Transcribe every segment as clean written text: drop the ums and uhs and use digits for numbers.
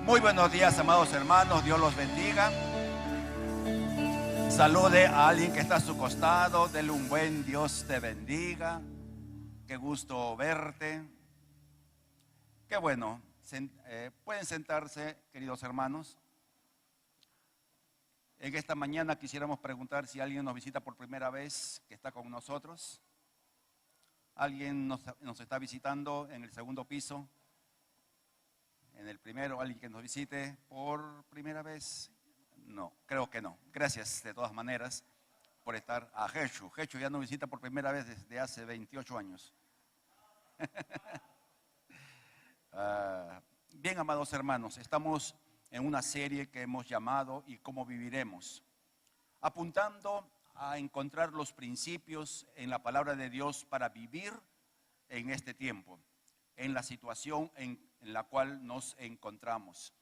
Muy buenos días, amados hermanos, Dios los bendiga. Salude a alguien que está a su costado, dele un buen Dios te bendiga. Qué gusto verte. Qué bueno, pueden sentarse, queridos hermanos. En esta mañana quisiéramos preguntar si alguien nos visita por primera vez, que está con nosotros. ¿Alguien nos está visitando en el segundo piso? En el primero, alguien que nos visite por primera vez. No, creo que no. Gracias de todas maneras por estar. A Jechu ya nos visita por primera vez desde hace 28 años. Bien, amados hermanos, estamos en una serie que hemos llamado ¿Y cómo viviremos?, apuntando a encontrar los principios en la palabra de Dios para vivir en este tiempo, en la situación en la cual nos encontramos.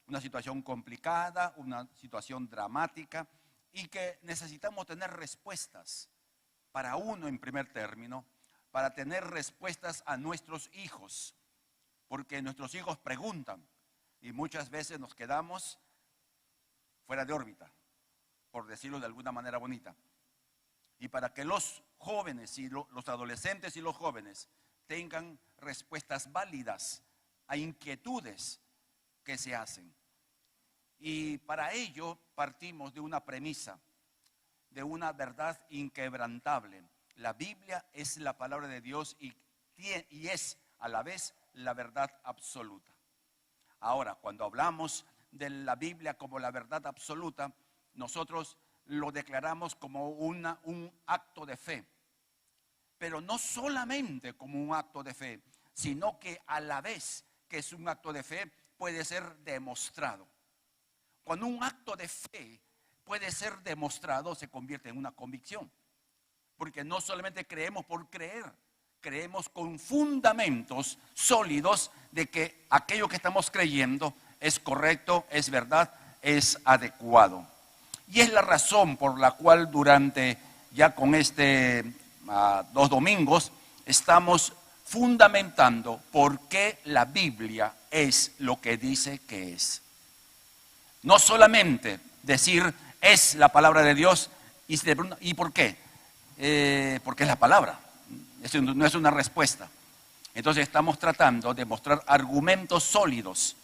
Una situación complicada, una situación dramática, y que necesitamos tener respuestas para uno en primer término, para tener respuestas a nuestros hijos, porque nuestros hijos preguntan y muchas veces nos quedamos fuera de órbita, por decirlo de alguna manera bonita. Y para que los jóvenes y los adolescentes y los jóvenes tengan respuestas válidas a inquietudes que se hacen. Y para ello partimos de una premisa, de una verdad inquebrantable. La Biblia es la palabra de Dios y es a la vez la verdad absoluta. Ahora, cuando hablamos de la Biblia como la verdad absoluta, nosotros lo declaramos como un acto de fe. Pero no solamente como un acto de fe, sino que a la vez que es un acto de fe, puede ser demostrado. Cuando un acto de fe puede ser demostrado, se convierte en una convicción. Porque no solamente creemos por creer, creemos con fundamentos sólidos de que aquello que estamos creyendo es correcto, es verdad, es adecuado. Y es la razón por la cual durante ya con 2 domingos estamos fundamentando por qué la Biblia es lo que dice que es. No solamente decir es la palabra de Dios y por qué, porque es la palabra, eso no es una respuesta. Entonces estamos tratando de mostrar argumentos sólidos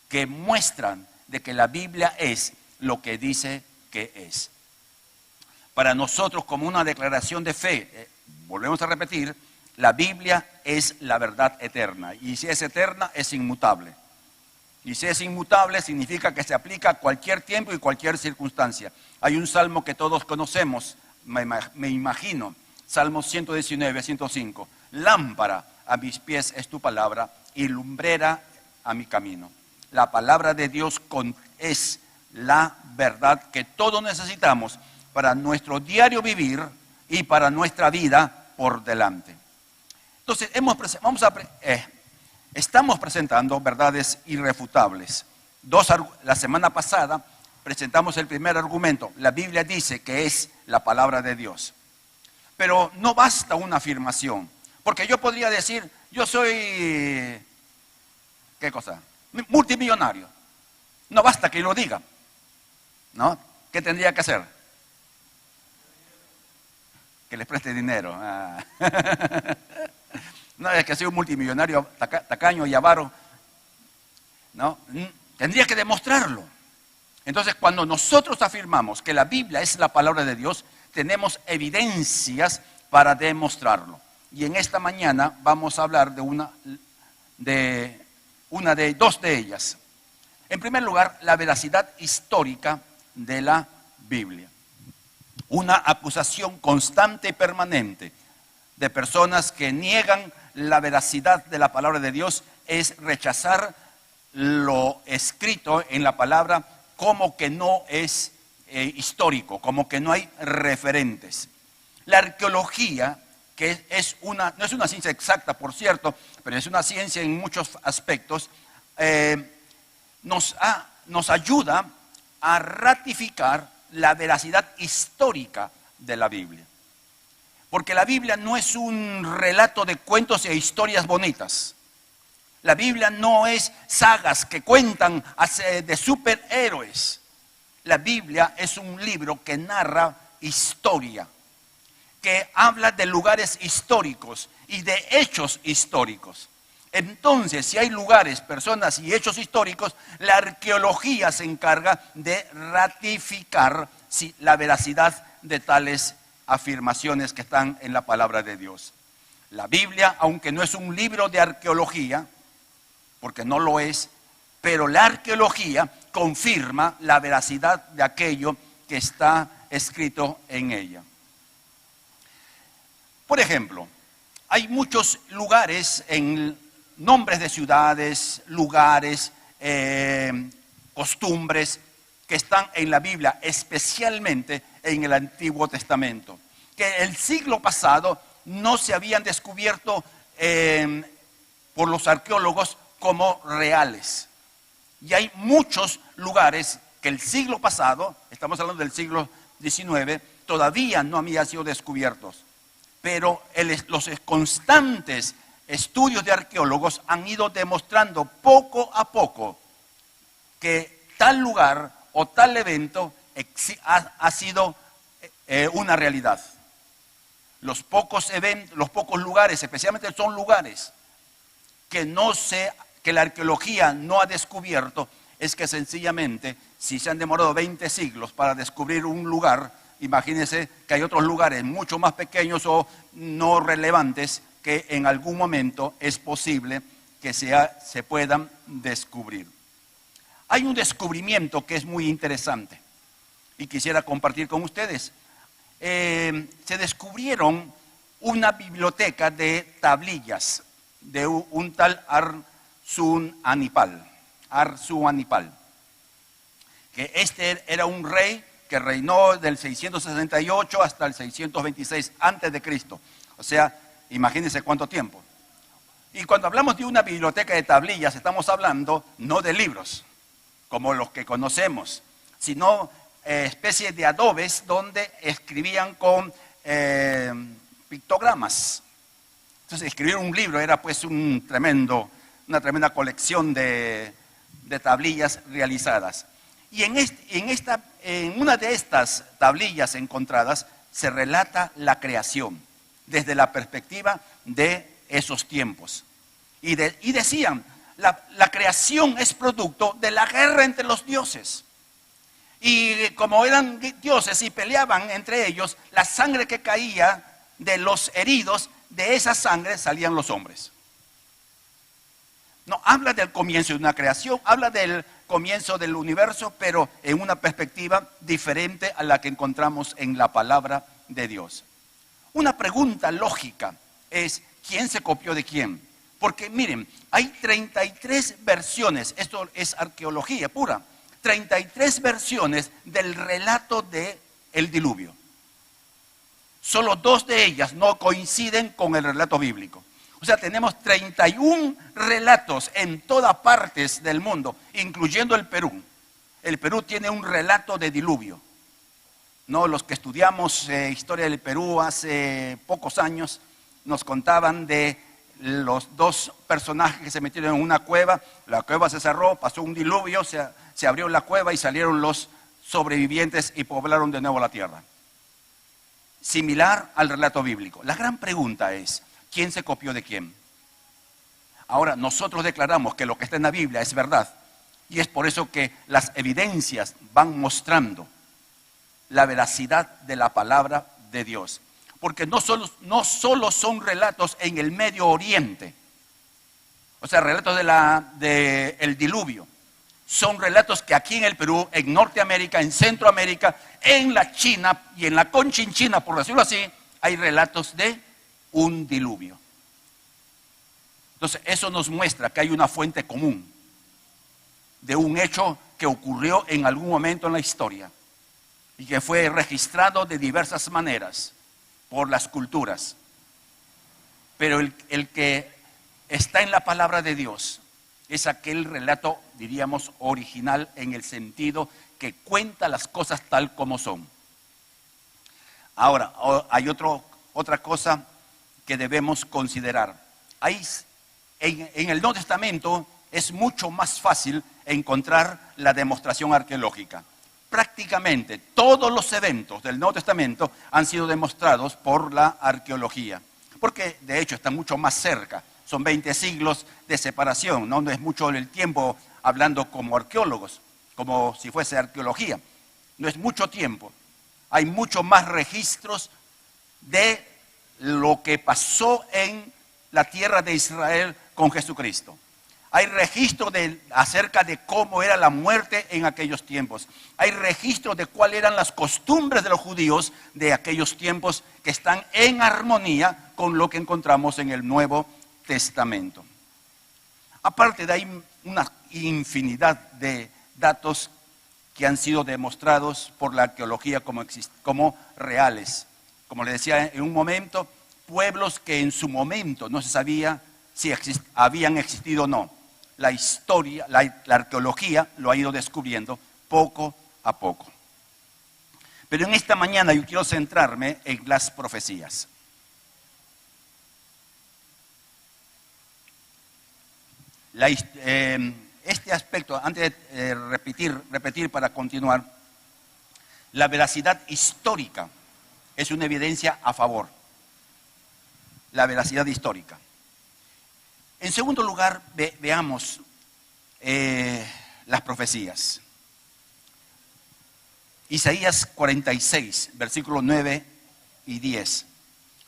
que muestran de que la Biblia es lo que dice que es. Para nosotros, como una declaración de fe, volvemos a repetir, la Biblia es la verdad eterna, y si es eterna, es inmutable. Y si es inmutable, significa que se aplica a cualquier tiempo y cualquier circunstancia. Hay un salmo que todos conocemos, me imagino, Salmo 119, 105. Lámpara a mis pies es tu palabra y lumbrera a mi camino. La palabra de Dios es la verdad que todos necesitamos para nuestro diario vivir y para nuestra vida por delante. Entonces, estamos presentando verdades irrefutables. La semana pasada presentamos el primer argumento. La Biblia dice que es la palabra de Dios. Pero no basta una afirmación, porque yo podría decir, yo soy, ¿qué cosa? Multimillonario. No basta que lo diga, ¿no? ¿Qué tendría que hacer? Que les preste dinero. No es que soy un multimillonario tacaño y avaro, ¿no? Tendría que demostrarlo. Entonces, cuando nosotros afirmamos que la Biblia es la palabra de Dios, tenemos evidencias para demostrarlo. Y en esta mañana vamos a hablar de dos de ellas. En primer lugar, la veracidad histórica de la Biblia. Una acusación constante y permanente de personas que niegan la veracidad de la palabra de Dios es rechazar lo escrito en la palabra como que no es histórico, como que no hay referentes. La arqueología, que no es una ciencia exacta, por cierto, pero es una ciencia en muchos aspectos, nos ayuda a ratificar la veracidad histórica de la Biblia. Porque la Biblia no es un relato de cuentos e historias bonitas. La Biblia no es sagas que cuentan de superhéroes. La Biblia es un libro que narra historia, que habla de lugares históricos y de hechos históricos. Entonces, si hay lugares, personas y hechos históricos, la arqueología se encarga de ratificar la veracidad de tales afirmaciones que están en la palabra de Dios. La Biblia, aunque no es un libro de arqueología, porque no lo es, pero la arqueología confirma la veracidad de aquello que está escrito en ella. Por ejemplo, hay muchos lugares, en nombres de ciudades, lugares, costumbres que están en la Biblia, especialmente en el Antiguo Testamento, que el siglo pasado no se habían descubierto por los arqueólogos como reales. Y hay muchos lugares que el siglo pasado, estamos hablando del siglo XIX, todavía no habían sido descubiertos. Pero los constantes estudios de arqueólogos han ido demostrando poco a poco que tal lugar o tal evento ha sido una realidad. Los pocos eventos, los pocos lugares, especialmente son lugares que la arqueología no ha descubierto, es que sencillamente, si se han demorado 20 siglos para descubrir un lugar, imagínense que hay otros lugares mucho más pequeños o no relevantes que en algún momento es posible que se puedan descubrir. Hay un descubrimiento que es muy interesante y quisiera compartir con ustedes. Se descubrieron una biblioteca de tablillas de un tal Arsuanipal, que este era un rey que reinó del 668 hasta el 626 antes de Cristo. O sea, imagínense cuánto tiempo. Y cuando hablamos de una biblioteca de tablillas, estamos hablando no de libros, como los que conocemos, sino especies de adobes donde escribían con pictogramas. Entonces, escribir un libro era pues una tremenda colección de tablillas realizadas. Y en una de estas tablillas encontradas se relata la creación desde la perspectiva de esos tiempos. Y decían, la creación es producto de la guerra entre los dioses. Y como eran dioses y peleaban entre ellos, la sangre que caía de los heridos, de esa sangre salían los hombres. No, habla del comienzo de una creación, habla del comienzo del universo, pero en una perspectiva diferente a la que encontramos en la palabra de Dios. Una pregunta lógica es, ¿quién se copió de quién? Porque miren, hay 33 versiones, esto es arqueología pura, 33 versiones del relato del diluvio. Solo 2 de ellas no coinciden con el relato bíblico. O sea, tenemos 31 relatos en todas partes del mundo, incluyendo el Perú. El Perú tiene un relato de diluvio. No, los que estudiamos historia del Perú hace pocos años nos contaban de los 2 personajes que se metieron en una cueva. La cueva se cerró, pasó un diluvio, se abrió la cueva y salieron los sobrevivientes y poblaron de nuevo la tierra. Similar al relato bíblico. La gran pregunta es, ¿quién se copió de quién? Ahora, nosotros declaramos que lo que está en la Biblia es verdad. Y es por eso que las evidencias van mostrando la veracidad de la palabra de Dios. Porque no solo son relatos en el Medio Oriente, o sea, relatos del diluvio. Son relatos que aquí en el Perú, en Norteamérica, en Centroamérica, en la China y en la Conchinchina, por decirlo así, hay relatos de un diluvio. Entonces, eso nos muestra que hay una fuente común de un hecho que ocurrió en algún momento en la historia y que fue registrado de diversas maneras por las culturas. Pero el que está en la palabra de Dios es aquel relato, diríamos, original en el sentido que cuenta las cosas tal como son. Ahora, hay otra cosa que debemos considerar. Hay en el Nuevo Testamento es mucho más fácil encontrar la demostración arqueológica. Prácticamente todos los eventos del Nuevo Testamento han sido demostrados por la arqueología, porque de hecho están mucho más cerca. Son 20 siglos de separación, no es mucho el tiempo hablando como arqueólogos, como si fuese arqueología. No es mucho tiempo. Hay mucho más registros de lo que pasó en la tierra de Israel con Jesucristo. Hay registro acerca de cómo era la muerte en aquellos tiempos. Hay registro de cuáles eran las costumbres de los judíos de aquellos tiempos que están en armonía con lo que encontramos en el Nuevo Testamento. Aparte de ahí, una infinidad de datos que han sido demostrados por la arqueología como reales. Como les decía en un momento, pueblos que en su momento no se sabía si habían existido o no. La historia, la arqueología lo ha ido descubriendo poco a poco. Pero en esta mañana yo quiero centrarme en las profecías. Este aspecto, antes de repetir para continuar, la veracidad histórica es una evidencia a favor. La veracidad histórica. En segundo lugar, veamos las profecías. Isaías 46, versículos 9 y 10.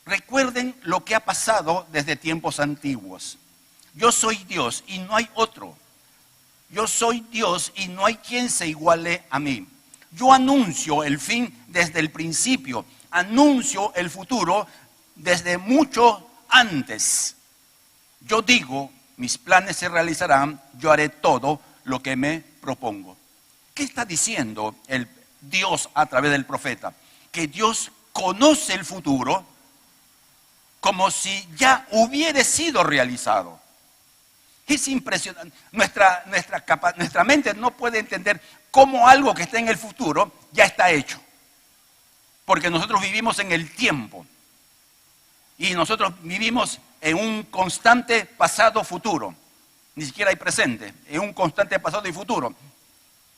Recuerden lo que ha pasado desde tiempos antiguos. Yo soy Dios y no hay otro. Yo soy Dios y no hay quien se iguale a mí. Yo anuncio el fin desde el principio. Anuncio el futuro desde mucho antes. Yo digo, mis planes se realizarán, yo haré todo lo que me propongo. ¿Qué está diciendo el Dios a través del profeta? Que Dios conoce el futuro como si ya hubiera sido realizado. Es impresionante. Nuestra mente no puede entender cómo algo que está en el futuro ya está hecho. Porque nosotros vivimos en el tiempo. Y nosotros vivimos en un constante pasado-futuro. Ni siquiera hay presente, en un constante pasado y futuro.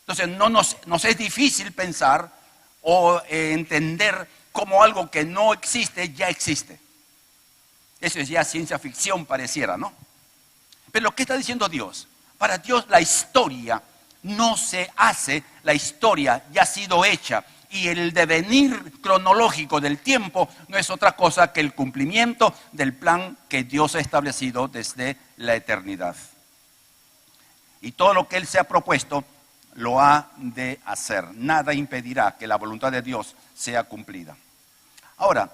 Entonces nos es difícil pensar o entender cómo algo que no existe ya existe. Eso es ya ciencia ficción pareciera, ¿no? Pero ¿qué está diciendo Dios? Para Dios la historia no se hace, la historia ya ha sido hecha. Y el devenir cronológico del tiempo no es otra cosa que el cumplimiento del plan que Dios ha establecido desde la eternidad. Y todo lo que Él se ha propuesto lo ha de hacer. Nada impedirá que la voluntad de Dios sea cumplida. Ahora,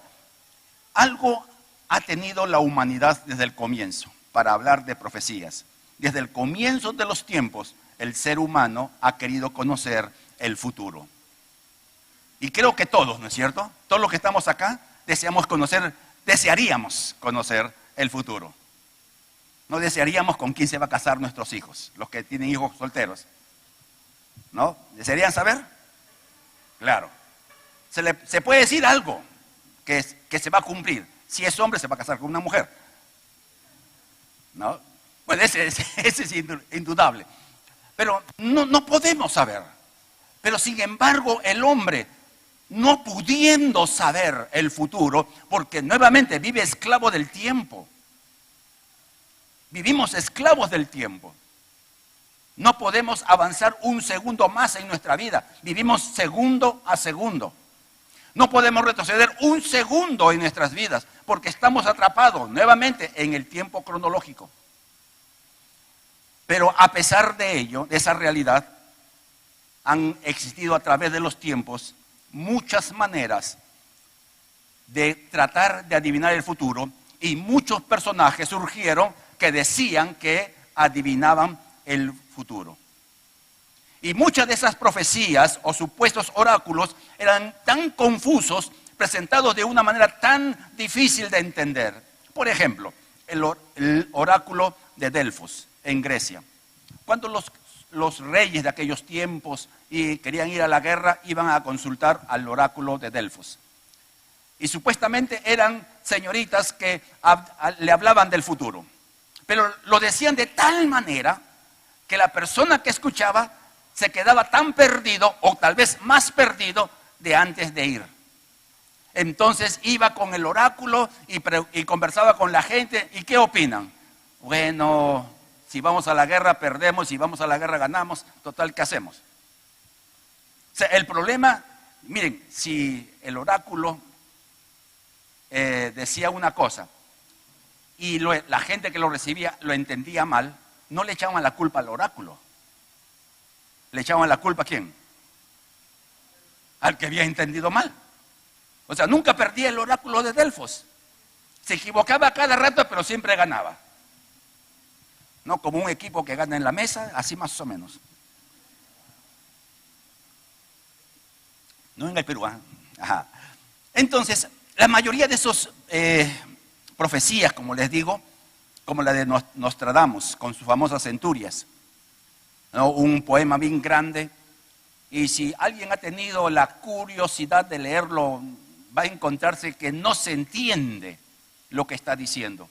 algo ha tenido la humanidad desde el comienzo, para hablar de profecías. Desde el comienzo de los tiempos, el ser humano ha querido conocer el futuro. Y creo que todos, ¿no es cierto? Todos los que estamos acá desearíamos conocer el futuro. No desearíamos con quién se va a casar nuestros hijos, los que tienen hijos solteros. ¿No? ¿Desearían saber? Claro. Se puede decir algo que se va a cumplir. Si es hombre, se va a casar con una mujer. ¿No? Pues ese es indudable. Pero no podemos saber. Pero sin embargo, el hombre, no pudiendo saber el futuro, porque nuevamente vive esclavo del tiempo. Vivimos esclavos del tiempo. No podemos avanzar un segundo más en nuestra vida. Vivimos segundo a segundo. No podemos retroceder un segundo en nuestras vidas, porque estamos atrapados nuevamente en el tiempo cronológico. Pero a pesar de ello, de esa realidad, han existido a través de los tiempos muchas maneras de tratar de adivinar el futuro, y muchos personajes surgieron que decían que adivinaban el futuro. Y muchas de esas profecías o supuestos oráculos eran tan confusos, presentados de una manera tan difícil de entender. Por ejemplo, el oráculo de Delfos en Grecia. Cuando los reyes de aquellos tiempos y querían ir a la guerra, iban a consultar al oráculo de Delfos. Y supuestamente eran señoritas que le hablaban del futuro. Pero lo decían de tal manera que la persona que escuchaba se quedaba tan perdido, o tal vez más perdido, de antes de ir. Entonces iba con el oráculo y conversaba con la gente. ¿Y qué opinan? Bueno, si vamos a la guerra perdemos, si vamos a la guerra ganamos. Total, ¿qué hacemos? O sea, el problema, miren, si el oráculo decía una cosa y la gente que lo recibía lo entendía mal, no le echaban la culpa al oráculo. ¿Le echaban la culpa a quién? Al que había entendido mal. O sea, nunca perdía el oráculo de Delfos. Se equivocaba cada rato, pero siempre ganaba. No como un equipo que gana en la mesa, así más o menos. No en el Perú. Ajá. Entonces, la mayoría de esos profecías, como les digo, como la de Nostradamus, con sus famosas centurias, ¿no? Un poema bien grande. Y si alguien ha tenido la curiosidad de leerlo, va a encontrarse que no se entiende lo que está diciendo.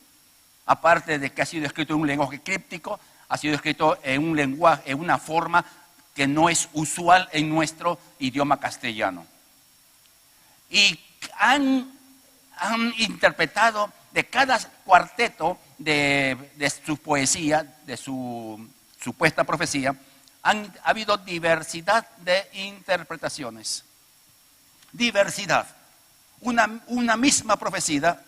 Aparte de que ha sido escrito en un lenguaje críptico, ha sido escrito en un lenguaje, en una forma que no es usual en nuestro idioma castellano. Y han interpretado de cada cuarteto de su poesía, de su supuesta profecía, ha habido diversidad de interpretaciones. Diversidad. Una misma profecía,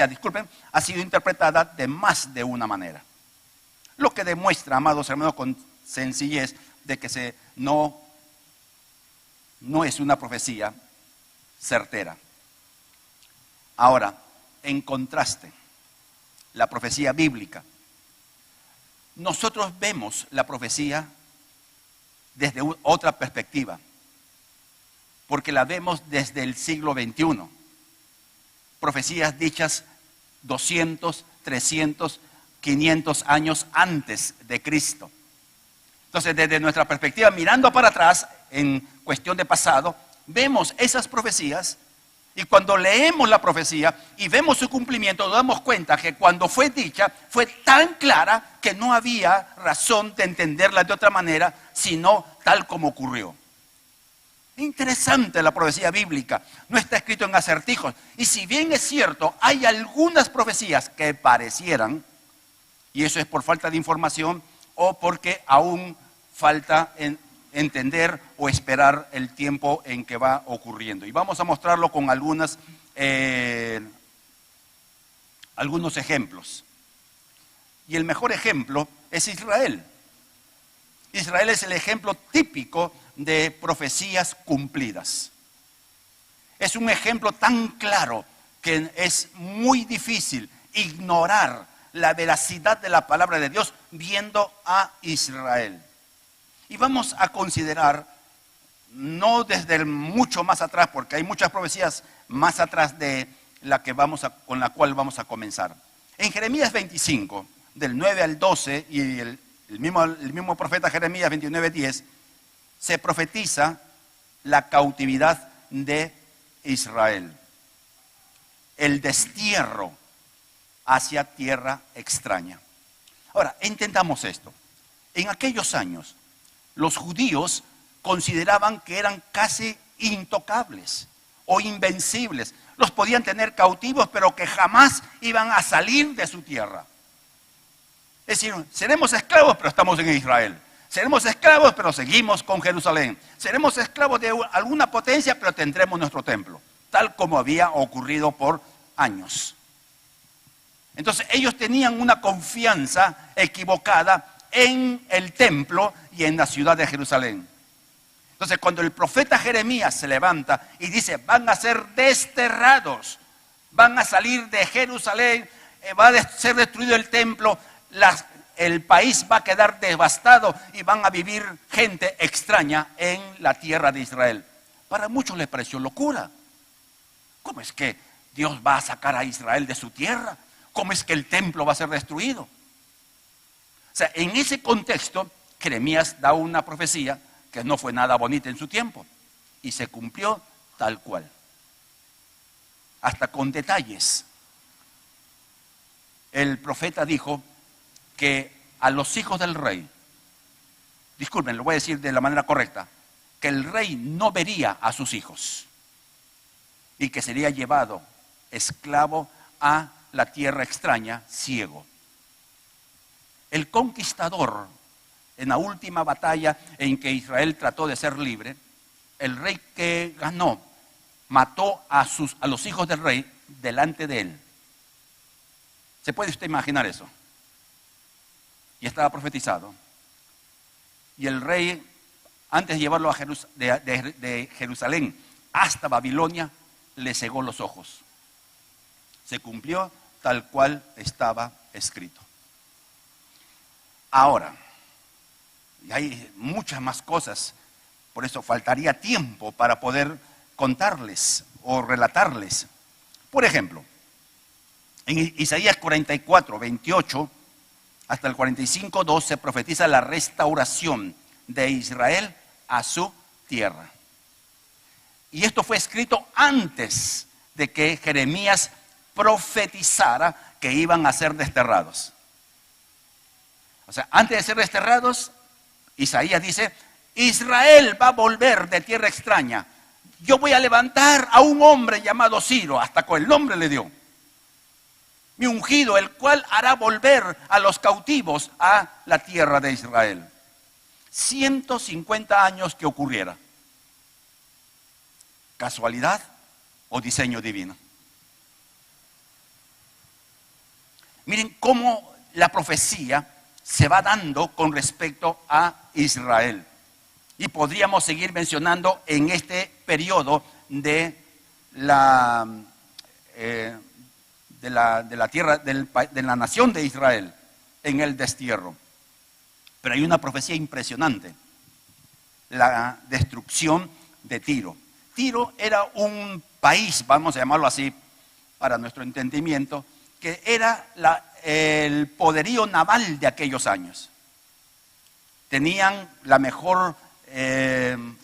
disculpen, ha sido interpretada de más de una manera. Lo que demuestra, amados hermanos, con sencillez, de que no es una profecía certera. Ahora, en contraste, la profecía bíblica. Nosotros vemos la profecía desde otra perspectiva, porque la vemos desde el siglo XXI. Profecías dichas 200, 300, 500 años antes de Cristo. Entonces, desde nuestra perspectiva, mirando para atrás, en cuestión de pasado, vemos esas profecías, y cuando leemos la profecía y vemos su cumplimiento, nos damos cuenta que cuando fue dicha, fue tan clara que no había razón de entenderla de otra manera, sino tal como ocurrió. Interesante la profecía bíblica, no está escrito en acertijos. Y si bien es cierto, hay algunas profecías que parecieran, y eso es por falta de información o porque aún falta entender o esperar el tiempo en que va ocurriendo. Y vamos a mostrarlo con algunos ejemplos. Y el mejor ejemplo es Israel. Israel es el ejemplo típico de profecías cumplidas. Es un ejemplo tan claro que es muy difícil ignorar la veracidad de la palabra de Dios viendo a Israel. Y vamos a considerar, no desde mucho más atrás, porque hay muchas profecías más atrás de con la cual vamos a comenzar. En Jeremías 25, del 9 al 12, y el mismo profeta Jeremías 29:10, se profetiza la cautividad de Israel, el destierro hacia tierra extraña. Ahora, entendamos esto. En aquellos años, los judíos consideraban que eran casi intocables o invencibles. Los podían tener cautivos, pero que jamás iban a salir de su tierra. Es decir, seremos esclavos, pero estamos en Israel. Seremos esclavos, pero seguimos con Jerusalén. Seremos esclavos de alguna potencia, pero tendremos nuestro templo, tal como había ocurrido por años. Entonces, ellos tenían una confianza equivocada en el templo y en la ciudad de Jerusalén. Entonces, cuando el profeta Jeremías se levanta y dice, van a ser desterrados, van a salir de Jerusalén, va a ser destruido el templo, el país va a quedar devastado y van a vivir gente extraña en la tierra de Israel. Para muchos les pareció locura. ¿Cómo es que Dios va a sacar a Israel de su tierra? ¿Cómo es que el templo va a ser destruido? O sea, en ese contexto, Jeremías da una profecía que no fue nada bonita en su tiempo y se cumplió tal cual, hasta con detalles. El profeta dijo que a los hijos del rey, disculpen, lo voy a decir de la manera correcta, que el rey no vería a sus hijos y que sería llevado esclavo a la tierra extraña, ciego. El conquistador, en la última batalla en que Israel trató de ser libre, el rey que ganó mató a los hijos del rey delante de él. ¿Se puede usted imaginar eso? Y estaba profetizado. Y el rey, antes de llevarlo a de Jerusalén hasta Babilonia, le cegó los ojos. Se cumplió tal cual estaba escrito. Ahora, y hay muchas más cosas, por eso faltaría tiempo para poder contarles o relatarles. Por ejemplo, en Isaías 44, 28 hasta el 45, 2 se profetiza la restauración de Israel a su tierra. Y esto fue escrito antes de que Jeremías profetizara que iban a ser desterrados. O sea, antes de ser desterrados, Isaías dice: Israel va a volver de tierra extraña. Yo voy a levantar a un hombre llamado Ciro, hasta con el nombre le dio. Mi ungido, el cual hará volver a los cautivos a la tierra de Israel. 150 años que ocurriera. ¿Casualidad o diseño divino? Miren cómo la profecía se va dando con respecto a Israel. Y podríamos seguir mencionando en este periodo de la tierra, de la nación de Israel en el destierro. Pero hay una profecía impresionante: la destrucción de Tiro. Tiro era un país, vamos a llamarlo así para nuestro entendimiento, que era el poderío naval de aquellos años. Tenían la mejor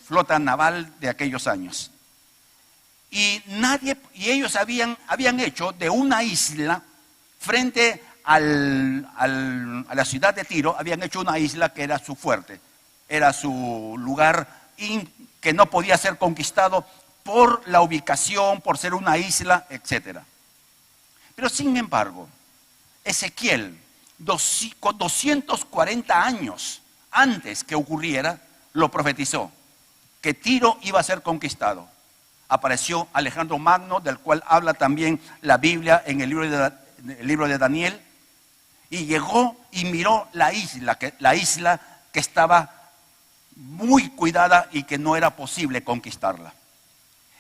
flota naval de aquellos años. Y ellos habían hecho de una isla frente a la ciudad de Tiro, habían hecho una isla que era su fuerte, era su lugar que no podía ser conquistado por la ubicación, por ser una isla, etc. Pero sin embargo, Ezequiel, 240 años antes que ocurriera, lo profetizó, que Tiro iba a ser conquistado. Apareció Alejandro Magno, del cual habla también la Biblia en el libro de Daniel, y llegó y miró la isla que estaba muy cuidada y que no era posible conquistarla.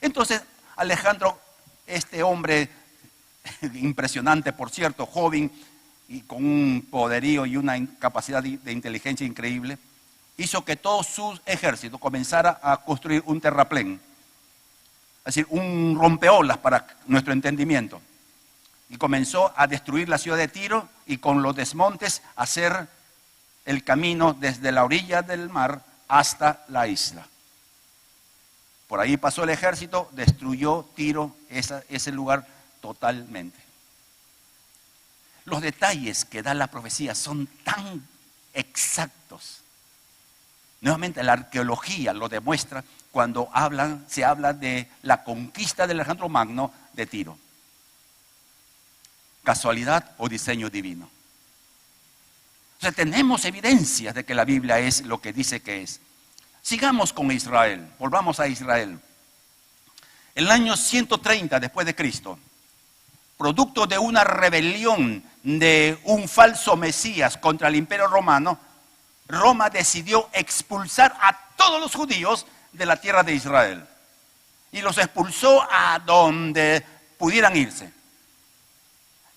Entonces Alejandro, este hombre impresionante, por cierto, joven y con un poderío y una capacidad de inteligencia increíble, hizo que todo su ejército comenzara a construir un terraplén, es decir, un rompeolas para nuestro entendimiento, y comenzó a destruir la ciudad de Tiro y con los desmontes hacer el camino desde la orilla del mar hasta la isla. Por ahí pasó el ejército, destruyó Tiro, ese lugar totalmente. Los detalles que da la profecía son tan exactos. Nuevamente la arqueología lo demuestra cuando se habla de la conquista de Alejandro Magno de Tiro. ¿Casualidad o diseño divino? O sea, tenemos evidencias de que la Biblia es lo que dice que es. Sigamos con Israel, volvamos a Israel. En el año 130 después de Cristo, producto de una rebelión de un falso Mesías contra el Imperio Romano, Roma decidió expulsar a todos los judíos de la tierra de Israel y los expulsó a donde pudieran irse.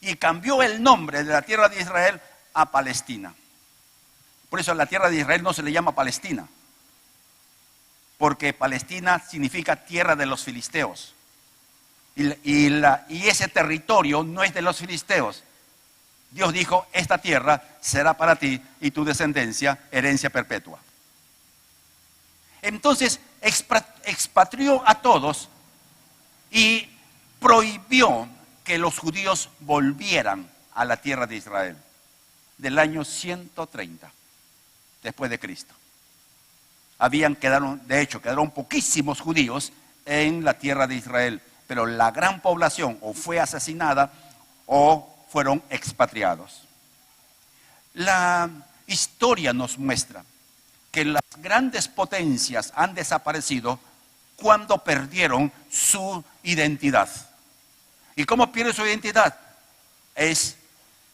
Y cambió el nombre de la tierra de Israel a Palestina. Por eso la tierra de Israel no se le llama Palestina, porque Palestina significa tierra de los filisteos. Y ese territorio no es de los filisteos. Dios dijo: esta tierra será para ti y tu descendencia herencia perpetua. Entonces expatrió a todos y prohibió que los judíos volvieran a la tierra de Israel. del año 130 después de Cristo. Quedaron poquísimos judíos en la tierra de Israel, pero la gran población o fue asesinada o fueron expatriados. La historia nos muestra que las grandes potencias han desaparecido cuando perdieron su identidad. ¿Y cómo pierde su identidad? Es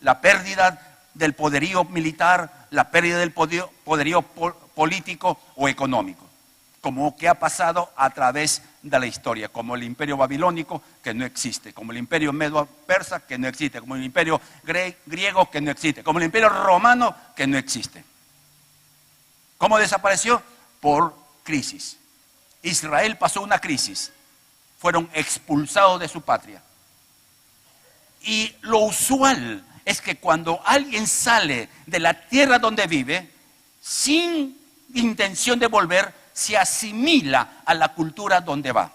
la pérdida del poderío militar, la pérdida del poderío político o económico, como que ha pasado a través de la historia, como el imperio babilónico que no existe, como el imperio medo-persa que no existe, como el imperio griego que no existe, como el imperio romano que no existe. ¿Cómo desapareció? Por crisis. Israel pasó una crisis, fueron expulsados de su patria. Y lo usual es que cuando alguien sale de la tierra donde vive, sin intención de volver, se asimila a la cultura donde va.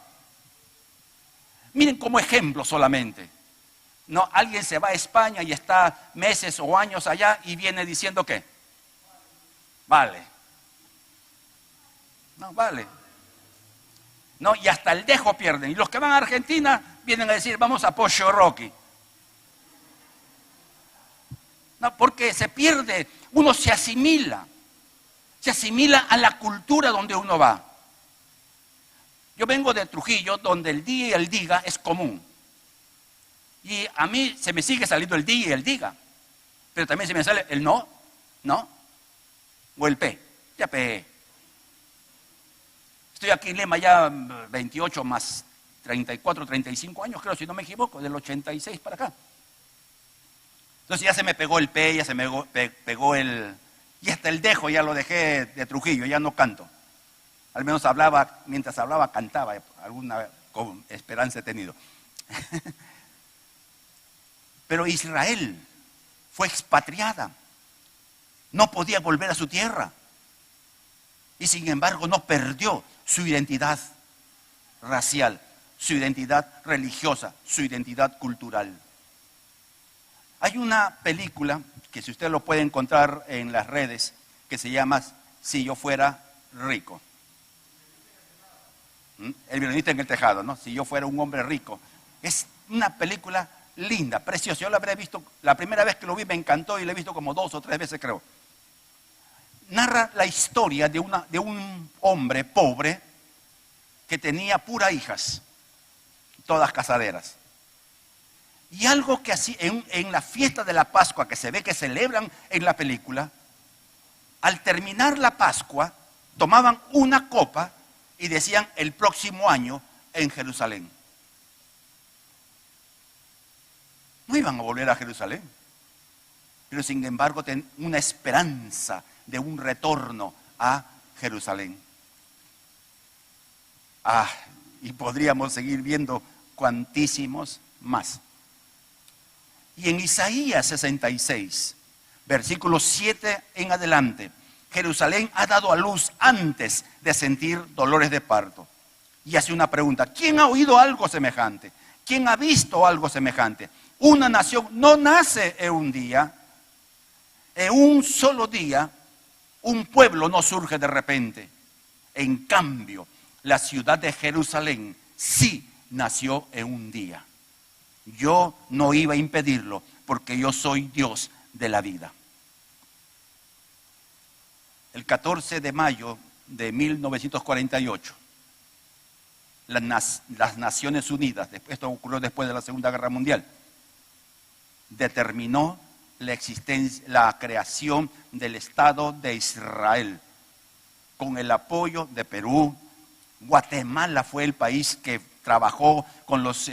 Miren como ejemplo solamente. No, alguien se va a España y está meses o años allá y viene diciendo ¿qué? Vale. No, vale. No, y hasta el dejo pierden. Y los que van a Argentina vienen a decir, vamos a Pocho Rocky. No, porque se pierde, uno se asimila a la cultura donde uno va. Yo vengo de Trujillo, donde el día y el diga es común. Y a mí se me sigue saliendo el día y el diga. Pero también se me sale el no, o el pe, ya pe. Estoy aquí en Lima ya 28 más 34, 35 años, creo, si no me equivoco, del 86 para acá. Entonces ya se me pegó el pe, ya se me pegó el... Y hasta el dejo ya lo dejé de Trujillo, ya no canto. Al menos mientras hablaba cantaba, alguna con esperanza he tenido. Pero Israel fue expatriada, no podía volver a su tierra. Y sin embargo no perdió su identidad racial, su identidad religiosa, su identidad cultural. Hay una película que si usted lo puede encontrar en las redes, que se llama Si yo fuera rico. El violinista en el tejado, ¿no? Si yo fuera un hombre rico. Es una película linda, preciosa. Yo la habré visto, la primera vez que lo vi me encantó y la he visto como 2 o 3 veces, creo. Narra la historia de un hombre pobre que tenía puras hijas, todas casaderas. Y algo que así, en la fiesta de la Pascua, que se ve que celebran en la película, al terminar la Pascua, tomaban una copa y decían el próximo año en Jerusalén. No iban a volver a Jerusalén, pero sin embargo tenían una esperanza de un retorno a Jerusalén. Y podríamos seguir viendo cuantísimos más. Y en Isaías 66, versículo 7 en adelante, Jerusalén ha dado a luz antes de sentir dolores de parto. Y hace una pregunta: ¿quién ha oído algo semejante? ¿Quién ha visto algo semejante? Una nación no nace en un día, en un solo día, un pueblo no surge de repente. En cambio, la ciudad de Jerusalén sí nació en un día. Yo no iba a impedirlo porque yo soy Dios de la vida. El 14 de mayo de 1948, las Naciones Unidas, esto ocurrió después de la Segunda Guerra Mundial, determinó la creación del Estado de Israel con el apoyo de Perú. Guatemala fue el país que trabajó con los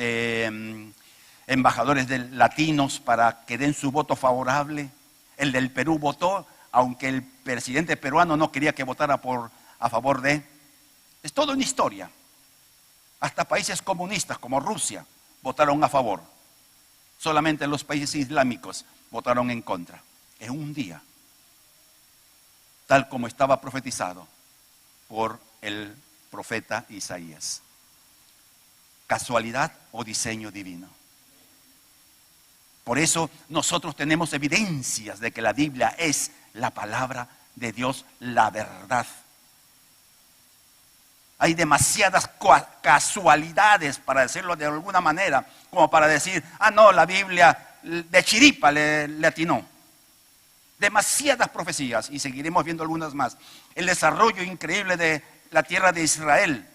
embajadores latinos para que den su voto favorable. El del Perú votó, aunque el presidente peruano no quería que votara a favor de. Es toda una historia. Hasta países comunistas como Rusia votaron a favor. Solamente los países islámicos votaron en contra. En un día, tal como estaba profetizado por el profeta Isaías. ¿Casualidad o diseño divino? Por eso nosotros tenemos evidencias de que la Biblia es la palabra de Dios, la verdad. Hay demasiadas casualidades, para decirlo de alguna manera, como para decir, no, la Biblia de chiripa le atinó. Demasiadas profecías, y seguiremos viendo algunas más. El desarrollo increíble de la tierra de Israel.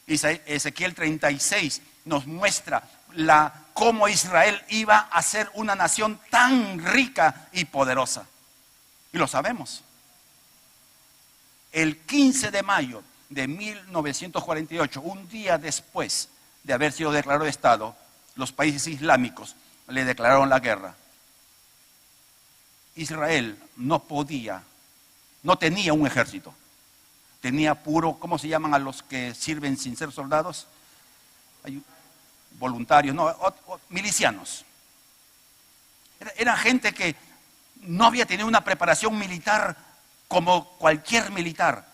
Ezequiel 36 nos muestra cómo Israel iba a ser una nación tan rica y poderosa. Y lo sabemos. El 15 de mayo de 1948, un día después de haber sido declarado Estado, los países islámicos le declararon la guerra. Israel no tenía un ejército. Tenía puro, ¿cómo se llaman a los que sirven sin ser soldados? Voluntarios, no, milicianos. Era gente que no había tenido una preparación militar como cualquier militar.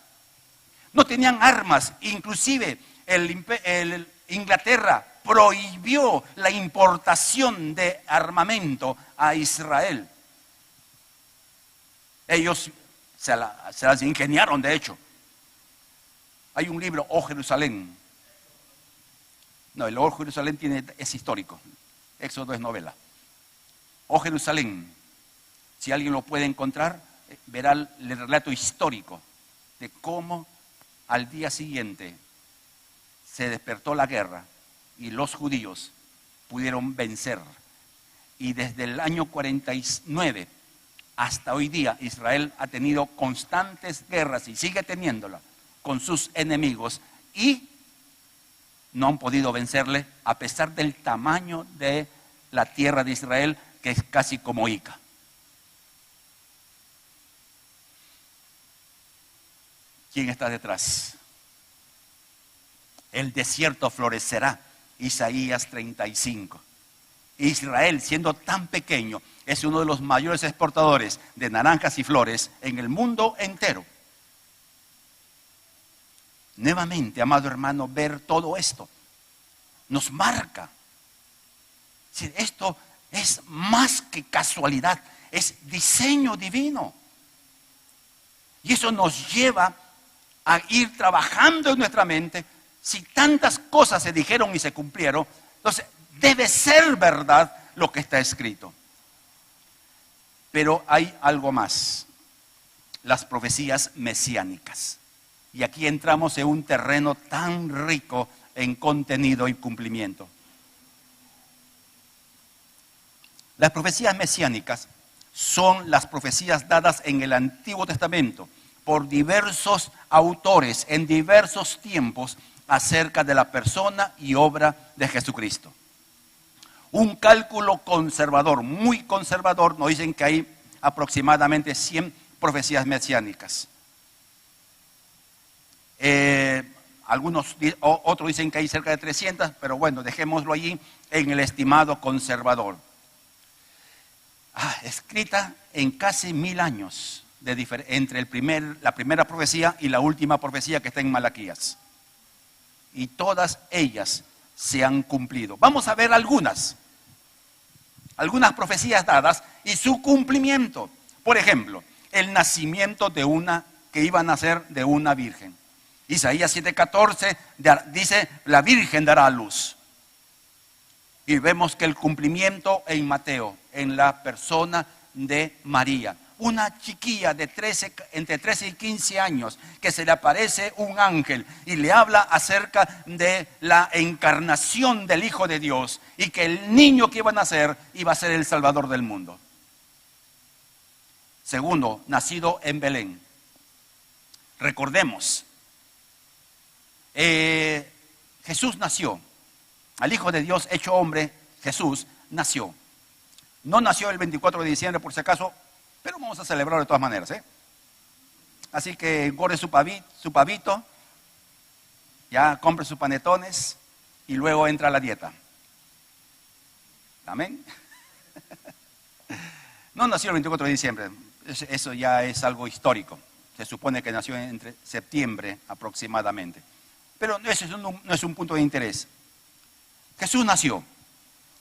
No tenían armas, inclusive Inglaterra prohibió la importación de armamento a Israel. Ellos se las ingeniaron, de hecho. Hay un libro, Oh Jerusalén. No, el Oh Jerusalén es histórico. Éxodo es novela. Oh Jerusalén, si alguien lo puede encontrar, verá el relato histórico de cómo al día siguiente se despertó la guerra y los judíos pudieron vencer. Y desde el año 49 hasta hoy día Israel ha tenido constantes guerras y sigue teniéndola con sus enemigos y no han podido vencerle a pesar del tamaño de la tierra de Israel, que es casi como Ica. ¿Quién está detrás? El desierto florecerá, Isaías 35. Israel, siendo tan pequeño, es uno de los mayores exportadores de naranjas y flores en el mundo entero. Nuevamente, amado hermano, ver todo esto nos marca. Esto es más que casualidad, es diseño divino. Y eso nos lleva a ir trabajando en nuestra mente. Si tantas cosas se dijeron y se cumplieron, entonces debe ser verdad lo que está escrito. Pero hay algo más, las profecías mesiánicas. Y aquí entramos en un terreno tan rico en contenido y cumplimiento. Las profecías mesiánicas son las profecías dadas en el Antiguo Testamento por diversos autores en diversos tiempos acerca de la persona y obra de Jesucristo. Un cálculo conservador, muy conservador, nos dicen que hay aproximadamente 100 profecías mesiánicas. Otros dicen que hay cerca de 300, pero bueno, dejémoslo allí en el estimado conservador. Escrita en casi 1000 años entre la primera profecía y la última profecía que está en Malaquías. Y todas ellas se han cumplido. Vamos a ver algunas profecías dadas y su cumplimiento. Por ejemplo, el nacimiento que iba a nacer de una virgen. Isaías 7:14 dice, la virgen dará a luz. Y vemos que el cumplimiento en Mateo, en la persona de María. Una chiquilla de entre 13 y 15 años, que se le aparece un ángel y le habla acerca de la encarnación del Hijo de Dios y que el niño que iba a nacer iba a ser el Salvador del mundo. Segundo, nacido en Belén. Recordemos, Jesús nació, al Hijo de Dios hecho hombre, Jesús nació. No nació el 24 de diciembre por si acaso, pero vamos a celebrarlo de todas maneras, Así que engorde su pavito, ya compre sus panetones y luego entra a la dieta. Amén. No nació el 24 de diciembre, eso ya es algo histórico. Se supone que nació entre septiembre aproximadamente. Pero eso no es un punto de interés. Jesús nació.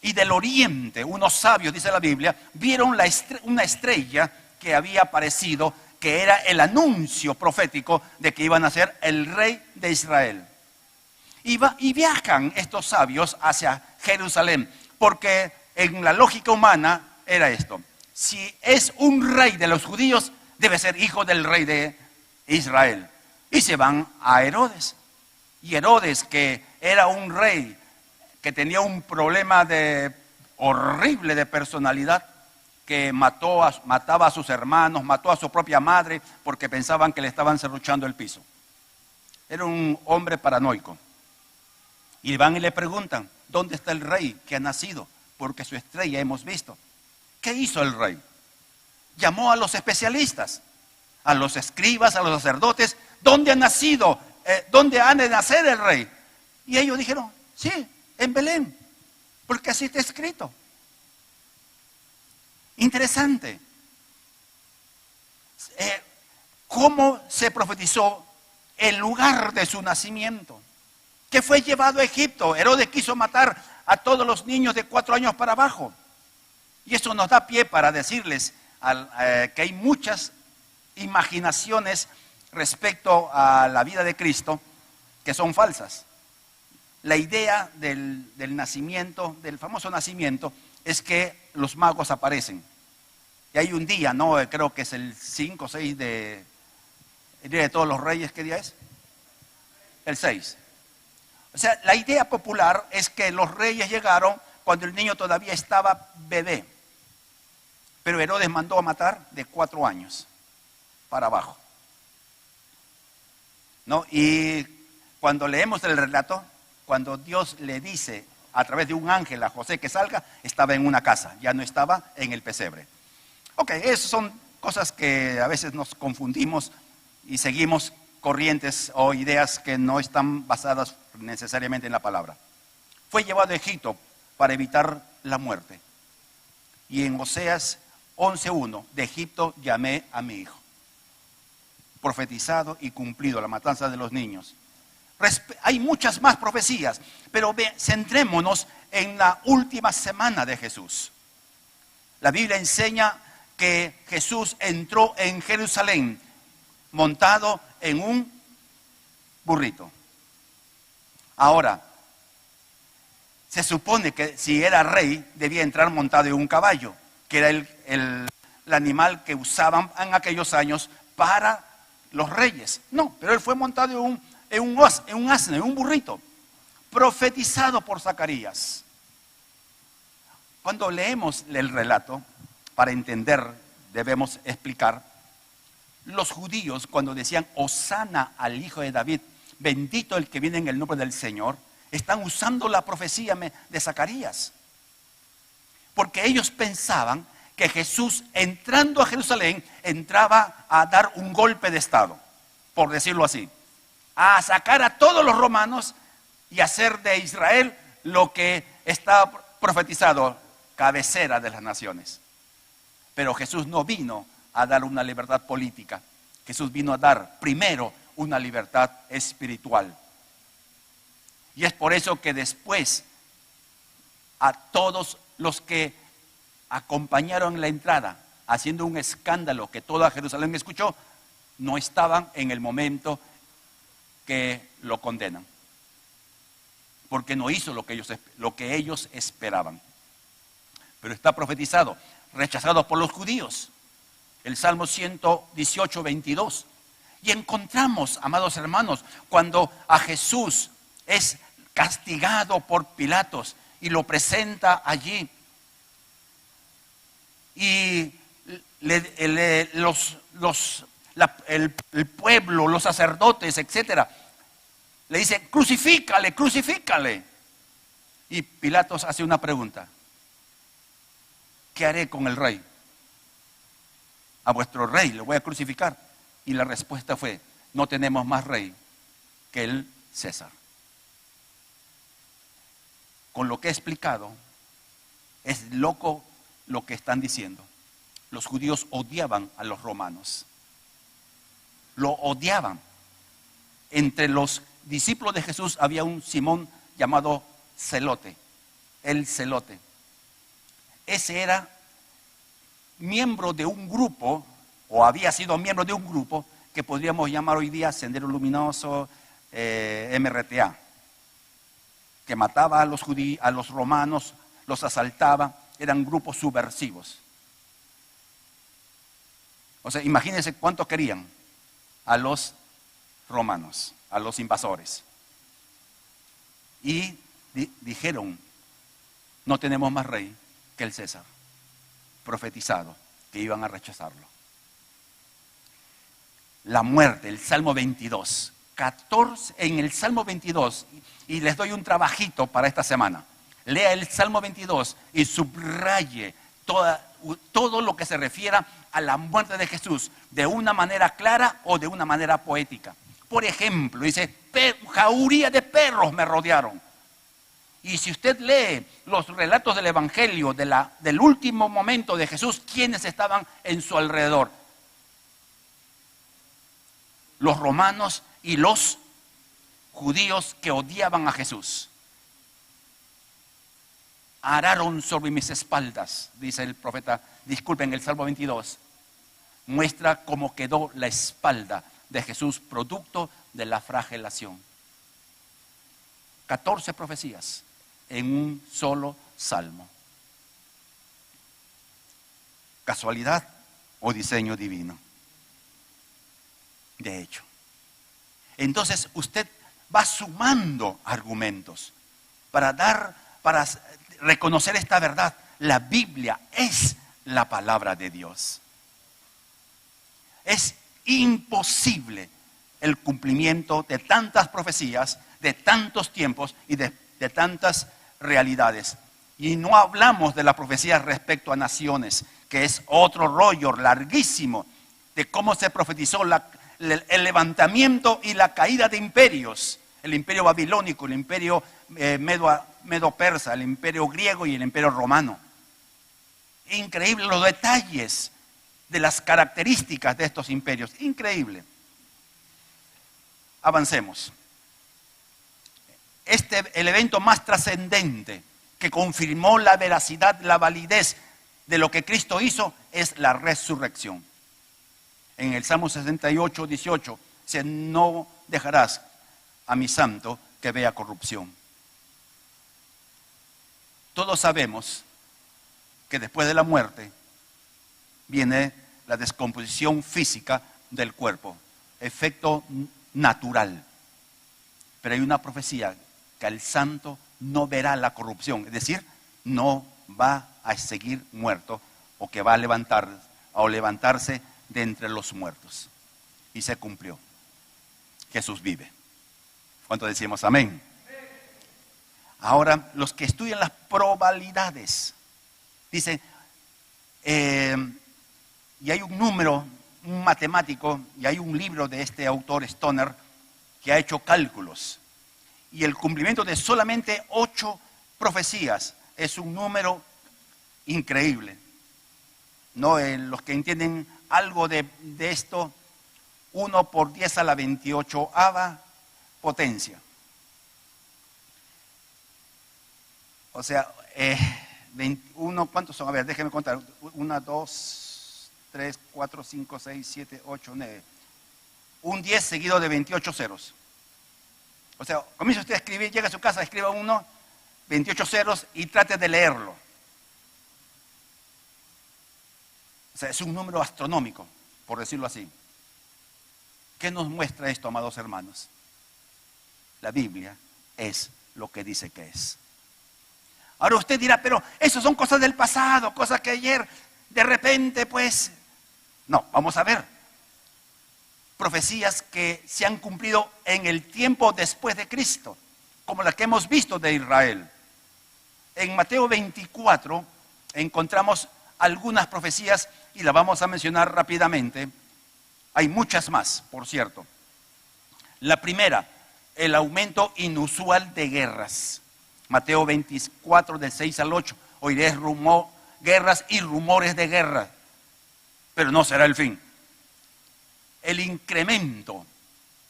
Y del oriente, unos sabios, dice la Biblia, vieron una estrella que había aparecido, que era el anuncio profético de que iban a ser el rey de Israel. Y viajan estos sabios hacia Jerusalén, porque en la lógica humana era esto: si es un rey de los judíos, debe ser hijo del rey de Israel. Y se van a Herodes. Y Herodes, que era un rey que tenía un problema horrible de personalidad, que mataba a sus hermanos, mató a su propia madre porque pensaban que le estaban serruchando el piso. Era un hombre paranoico. Y van y le preguntan: ¿dónde está el rey que ha nacido? Porque su estrella hemos visto. ¿Qué hizo el rey? Llamó a los especialistas, a los escribas, a los sacerdotes. ¿Dónde ha nacido? ¿Dónde ha de nacer el rey? Y ellos dijeron: sí, en Belén, porque así está escrito. Interesante. ¿Cómo se profetizó el lugar de su nacimiento? Que fue llevado a Egipto. Herodes quiso matar a todos los niños de 4 años para abajo. Y eso nos da pie para decirles que hay muchas imaginaciones respecto a la vida de Cristo que son falsas. La idea del nacimiento, del famoso nacimiento, es que los magos aparecen. Y hay un día, ¿no? Creo que es el 5 o 6 el Día de Todos los Reyes. ¿Qué día es? El 6. O sea, la idea popular es que los reyes llegaron cuando el niño todavía estaba bebé. Pero Herodes mandó a matar de 4 años para abajo, ¿no? Y cuando leemos el relato, cuando Dios le dice a través de un ángel a José que salga, estaba en una casa, ya no estaba en el pesebre. Ok, esas son cosas que a veces nos confundimos y seguimos corrientes o ideas que no están basadas necesariamente en la palabra. Fue llevado a Egipto para evitar la muerte. Y en Oseas 11:1, de Egipto llamé a mi hijo. Profetizado y cumplido la matanza de los niños. Hay muchas más profecías, pero centrémonos en la última semana de Jesús. La Biblia enseña que Jesús entró en Jerusalén montado en un burrito. Ahora, se supone que si era rey, debía entrar montado en un caballo, que era el animal que usaban en aquellos años para los reyes. No, pero él fue montado en un asno, en un burrito, profetizado por Zacarías. Cuando leemos el relato, para entender, debemos explicar. Los judíos, cuando decían Hosana al hijo de David, bendito el que viene en el nombre del Señor, están usando la profecía de Zacarías. Porque ellos pensaban que Jesús, entrando a Jerusalén, entraba a dar un golpe de estado, por decirlo así, a sacar a todos los romanos y hacer de Israel lo que está profetizado, cabecera de las naciones. Pero Jesús no vino a dar una libertad política. Jesús vino a dar primero una libertad espiritual. Y es por eso que después a todos los que acompañaron la entrada, haciendo un escándalo que toda Jerusalén escuchó, no estaban en el momento que lo condenan. Porque no hizo lo que ellos esperaban. Pero está profetizado, rechazado por los judíos. El Salmo 118, 22. Y encontramos, amados hermanos, cuando a Jesús es castigado por Pilatos y lo presenta allí. Y el pueblo, los sacerdotes, etcétera, le dicen: crucifícale, crucifícale. Y Pilatos hace una pregunta: ¿qué haré con el rey? A vuestro rey lo voy a crucificar. Y la respuesta fue: no tenemos más rey que el César. Con lo que he explicado, es loco lo que están diciendo. Los judíos odiaban a los romanos. Lo odiaban. Entre los discípulos de Jesús había un Simón llamado Celote. El Celote. ese era miembro de un grupo, o había sido miembro de un grupo, que podríamos llamar hoy día Sendero Luminoso, MRTA, que mataba a los romanos, los asaltaba, eran grupos subversivos. O sea, imagínense cuánto querían a los romanos, a los invasores. Y dijeron, no tenemos más rey que el César, profetizado, que iban a rechazarlo. La muerte, el Salmo 22, 14, en el Salmo 22, y les doy un trabajito para esta semana. Lea el Salmo 22 y subraye todo lo que se refiera a la muerte de Jesús, de una manera clara o de una manera poética. Por ejemplo, dice, jauría de perros me rodearon. Y si usted lee los relatos del Evangelio del último momento de Jesús, ¿quiénes estaban en su alrededor? Los romanos y los judíos que odiaban a Jesús. Araron sobre mis espaldas, dice el profeta, disculpen, el Salmo 22, muestra cómo quedó la espalda de Jesús, producto de la flagelación. 14 profecías en un solo salmo. ¿Casualidad o diseño divino? De hecho. Entonces usted va sumando argumentos para reconocer esta verdad. La Biblia es la palabra de Dios. Es imposible el cumplimiento de tantas profecías, de tantos tiempos y de tantas realidades. Y no hablamos de la profecía respecto a naciones, que es otro rollo larguísimo, de cómo se profetizó el levantamiento y la caída de imperios, el imperio babilónico, el imperio medo-persa, el imperio griego y el imperio romano. Increíble los detalles de las características de estos imperios, increíble. Avancemos. El evento más trascendente que confirmó la veracidad, la validez de lo que Cristo hizo es la resurrección. En el Salmo 68, 18, dice, no dejarás a mi santo que vea corrupción. Todos sabemos que después de la muerte viene la descomposición física del cuerpo, efecto natural. Pero hay una profecía que el santo no verá la corrupción, es decir, no va a seguir muerto o que va a levantarse de entre los muertos. Y se cumplió. Jesús vive. ¿Cuánto decimos amén? Ahora, los que estudian las probabilidades, dicen, y hay un número, un matemático, y hay un libro de este autor Stoner, que ha hecho cálculos. Y el cumplimiento de solamente 8 profecías es un número increíble. No, los que entienden algo de esto, 1 por 10 a la 28ª potencia. O sea, 21, ¿cuántos son? A ver, déjenme contar. 1, 2, 3, 4, 5, 6, 7, 8, 9. Un 10 seguido de 28 ceros. O sea, comienza usted a escribir, llega a su casa, escriba 28 ceros y trate de leerlo. O sea, es un número astronómico, por decirlo así. ¿Qué nos muestra esto, amados hermanos? La Biblia es lo que dice que es. Ahora usted dirá, pero eso son cosas del pasado, cosas que ayer, de repente, pues... No, vamos a ver. Profecías que se han cumplido en el tiempo después de Cristo, como las que hemos visto de Israel. En Mateo 24 encontramos algunas profecías y las vamos a mencionar rápidamente. Hay muchas más, por cierto. La primera, el aumento inusual de guerras. Mateo 24, del 6 al 8. Oiréis guerras y rumores de guerra, pero no será el fin. El incremento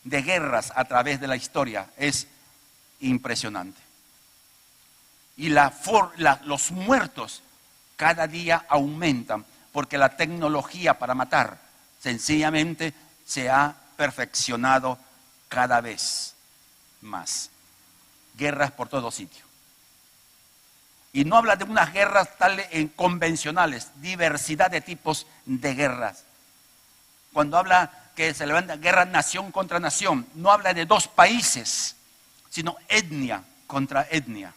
de guerras a través de la historia es impresionante. Y los muertos cada día aumentan, porque la tecnología para matar sencillamente se ha perfeccionado cada vez más. Guerras por todo sitio. Y no habla de unas guerras tales convencionales, diversidad de tipos de guerras. Cuando habla que se levanta guerra nación contra nación, no habla de dos países, sino etnia contra etnia.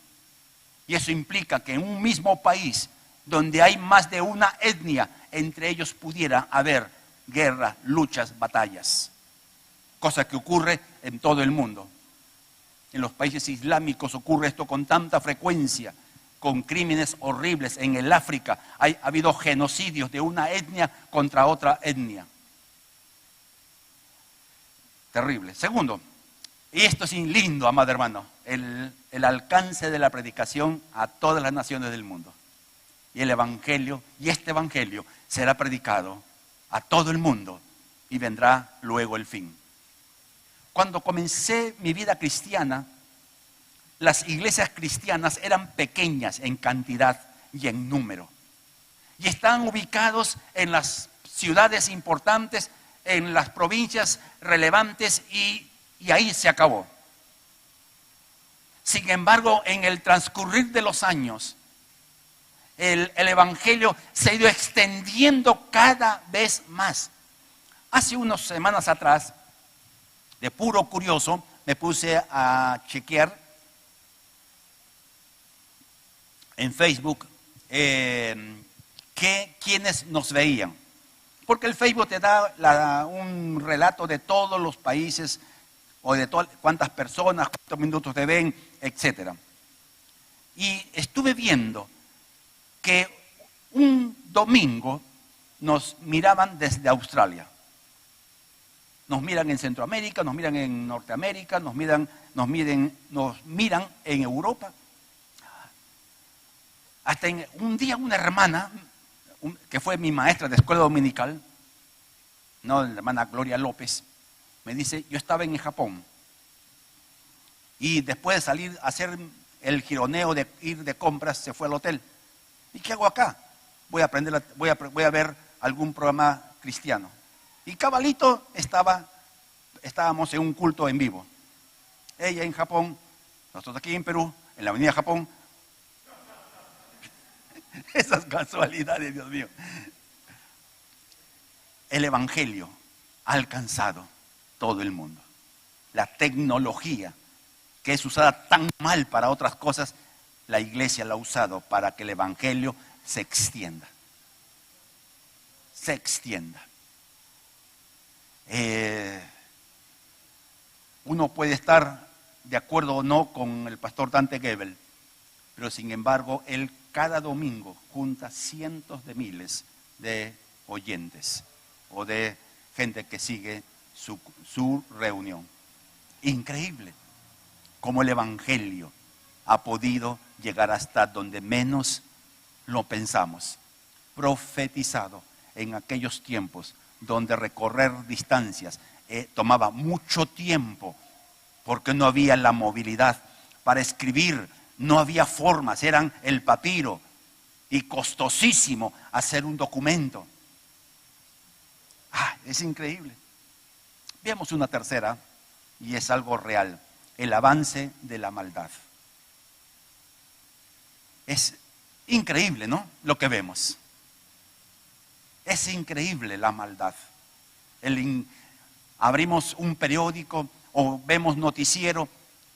Y eso implica que en un mismo país, donde hay más de una etnia, entre ellos pudiera haber guerras, luchas, batallas. Cosa que ocurre en todo el mundo. En los países islámicos ocurre esto con tanta frecuencia, con crímenes horribles. En el África ha habido genocidios de una etnia contra otra etnia. Terrible. Segundo, y esto es lindo, amado hermano, el alcance de la predicación a todas las naciones del mundo. Y el Evangelio, y este Evangelio será predicado a todo el mundo y vendrá luego el fin. Cuando comencé mi vida cristiana, las iglesias cristianas eran pequeñas en cantidad y en número. Y estaban ubicados en las ciudades importantes, en las provincias relevantes y ahí se acabó. Sin embargo, en el transcurrir de los años, el Evangelio se ha ido extendiendo cada vez más. Hace unas semanas atrás, de puro curioso, me puse a chequear en Facebook quiénes nos veían. Porque el Facebook te da un relato de todos los países o de cuántas personas, cuántos minutos te ven, etc. Y estuve viendo que un domingo nos miraban desde Australia. Nos miran en Centroamérica, nos miran en Norteamérica, nos miran en Europa. Hasta un día una hermana, que fue mi maestra de escuela dominical, no, la hermana Gloria López, me dice, yo estaba en Japón y después de salir a hacer el gironeo de ir de compras, se fue al hotel. ¿Y qué hago acá? Voy a ver algún programa cristiano. Y cabalito estábamos en un culto en vivo. Ella en Japón, nosotros aquí en Perú, en la avenida Japón. Esas casualidades, Dios mío. El Evangelio ha alcanzado todo el mundo. La tecnología, que es usada tan mal para otras cosas, la iglesia la ha usado para que el Evangelio se extienda. Se extienda. Uno puede estar de acuerdo o no con el pastor Dante Gebel, pero sin embargo, él cada domingo junta cientos de miles de oyentes o de gente que sigue su reunión. Increíble cómo el Evangelio ha podido llegar hasta donde menos lo pensamos. Profetizado en aquellos tiempos donde recorrer distancias tomaba mucho tiempo porque no había la movilidad para escribir. No había formas, eran el papiro y costosísimo hacer un documento. Es increíble. Veamos una tercera y es algo real, el avance de la maldad. Es increíble, ¿no? Lo que vemos. Es increíble la maldad. Abrimos un periódico o vemos noticiero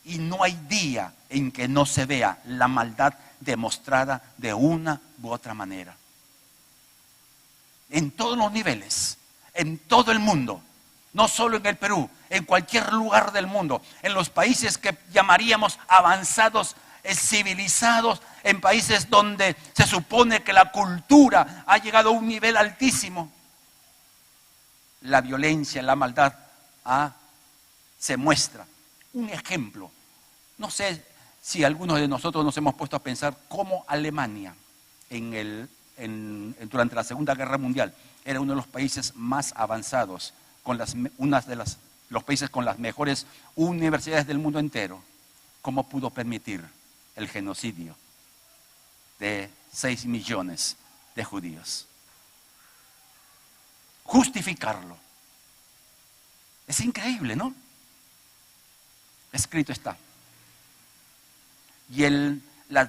y no hay día en que no se vea la maldad demostrada de una u otra manera. En todos los niveles, en todo el mundo, no solo en el Perú, en cualquier lugar del mundo, en los países que llamaríamos avanzados, civilizados, en países donde se supone que la cultura ha llegado a un nivel altísimo, la violencia, la maldad se muestra. Un ejemplo. No sé si algunos de nosotros nos hemos puesto a pensar cómo Alemania durante la Segunda Guerra Mundial era uno de los países más avanzados, los países con las mejores universidades del mundo entero. ¿Cómo pudo permitir el genocidio de 6 millones de judíos. Justificarlo. Es increíble, ¿no? Escrito está. Y la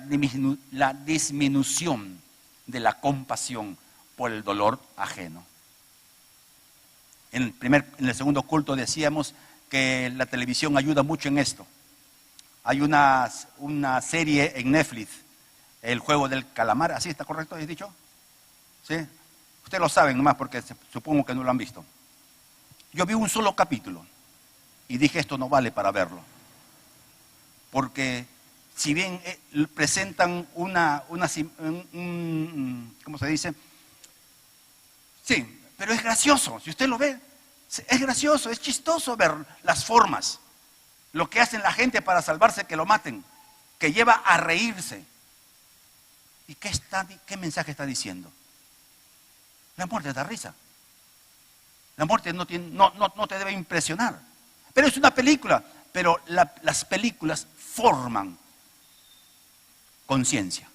disminución de la compasión por el dolor ajeno. En el segundo culto decíamos que la televisión ayuda mucho en esto. Hay una serie en Netflix, El juego del calamar, ¿así está correcto? ¿Has dicho? ¿Sí? Ustedes lo saben nomás porque supongo que no lo han visto. Yo vi un solo capítulo y dije, esto no vale para verlo. Porque si bien presentan ¿cómo se dice? Sí, pero es gracioso. Si usted lo ve, es gracioso, es chistoso ver las formas. Lo que hacen la gente para salvarse, que lo maten, que lleva a reírse. ¿Y qué mensaje está diciendo? La muerte da risa. La muerte no te debe impresionar. Pero es una película. Pero las películas forman conciencia.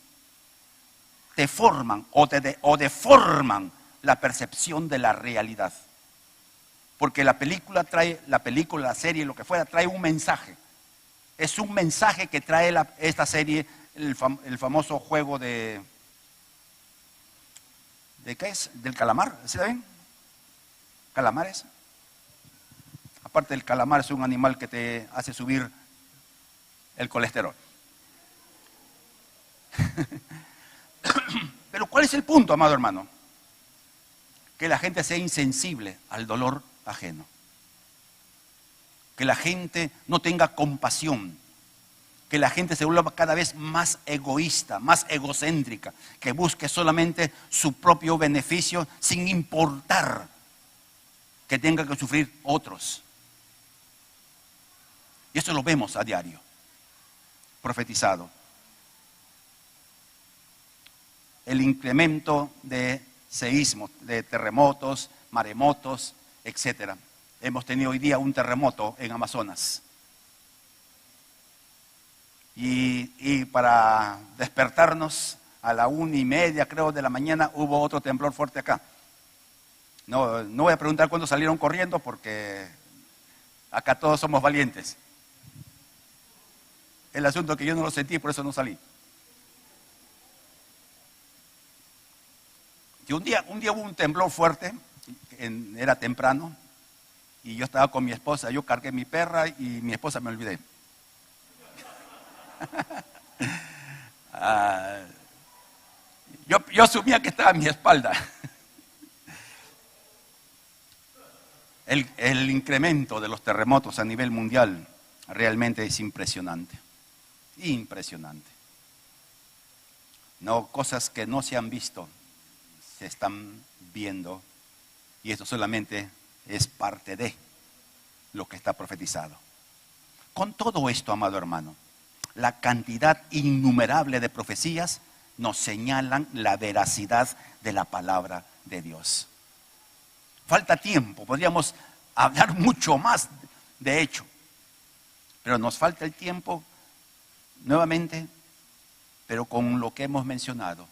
Te forman o deforman la percepción de la realidad. Porque la serie, lo que fuera, trae un mensaje. Es un mensaje que trae esta serie, el famoso juego ¿de qué es? Del calamar, ¿sí la ven? Calamares. Aparte del calamar es un animal que te hace subir el colesterol. Pero ¿cuál es el punto, amado hermano? Que la gente sea insensible al dolor ajeno. Que la gente no tenga compasión. Que la gente se vuelva cada vez más egoísta, más egocéntrica. Que busque solamente su propio beneficio sin importar que tenga que sufrir otros. Y eso lo vemos a diario, profetizado. El incremento de seísmos, de terremotos, maremotos, etc. Hemos tenido hoy día un terremoto en Amazonas. Y para despertarnos a la 1:30, creo, de la mañana, hubo otro temblor fuerte acá. No voy a preguntar cuándo salieron corriendo porque acá todos somos valientes. El asunto es que yo no lo sentí, por eso no salí. Y un día hubo un temblor fuerte, era temprano, y yo estaba con mi esposa, yo cargué mi perra y mi esposa me olvidé. Yo asumía que estaba a mi espalda. El incremento de los terremotos a nivel mundial realmente es impresionante. Impresionante. No, cosas que no se han visto, se están viendo, y esto solamente es parte de lo que está profetizado. Con todo esto, amado hermano, la cantidad innumerable de profecías nos señalan la veracidad de la palabra de Dios. Falta tiempo, podríamos hablar mucho más, de hecho, pero nos falta el tiempo nuevamente, pero con lo que hemos mencionado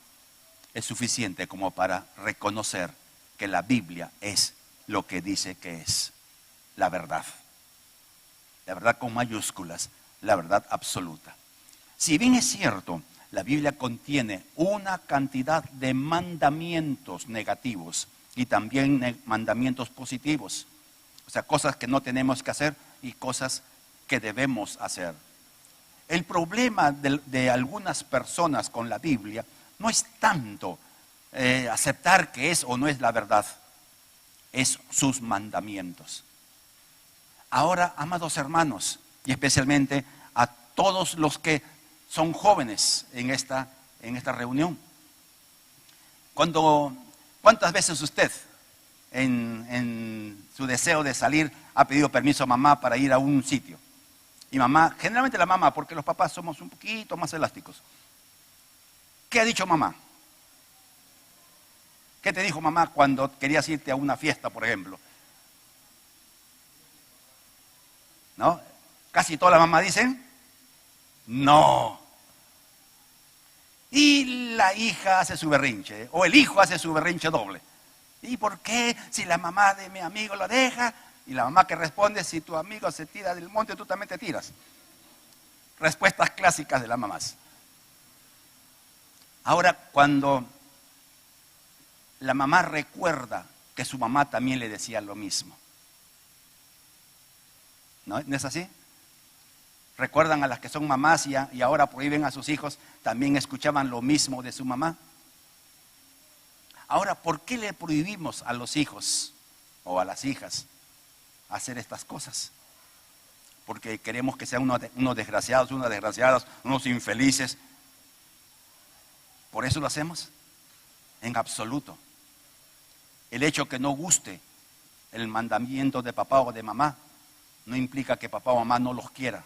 es suficiente como para reconocer que la Biblia es lo que dice que es, la verdad con mayúsculas, la verdad absoluta. Si bien es cierto, la Biblia contiene una cantidad de mandamientos negativos y también mandamientos positivos, o sea, cosas que no tenemos que hacer y cosas que debemos hacer. El problema de algunas personas con la Biblia no es tanto aceptar que es o no es la verdad, es sus mandamientos. Ahora, amados hermanos, y especialmente a todos los que son jóvenes en esta reunión, ¿cuántas veces usted en su deseo de salir ha pedido permiso a mamá para ir a un sitio? Y mamá, generalmente la mamá, porque los papás somos un poquito más elásticos. ¿Qué ha dicho mamá? ¿Qué te dijo mamá cuando querías irte a una fiesta, por ejemplo? ¿No? Casi todas las mamás dicen, no. Y la hija hace su berrinche, o el hijo hace su berrinche doble. ¿Y por qué? Si la mamá de mi amigo lo deja, y la mamá que responde, si tu amigo se tira del monte, tú también te tiras. Respuestas clásicas de las mamás. Ahora, cuando la mamá recuerda que su mamá también le decía lo mismo. ¿No es así? ¿Recuerdan a las que son mamás y ahora prohíben a sus hijos, también escuchaban lo mismo de su mamá? Ahora, ¿por qué le prohibimos a los hijos o a las hijas hacer estas cosas? Porque queremos que sean unos desgraciados, unas desgraciadas, unos infelices. ¿Por eso lo hacemos? En absoluto. El hecho que no guste el mandamiento de papá o de mamá no implica que papá o mamá no los quiera,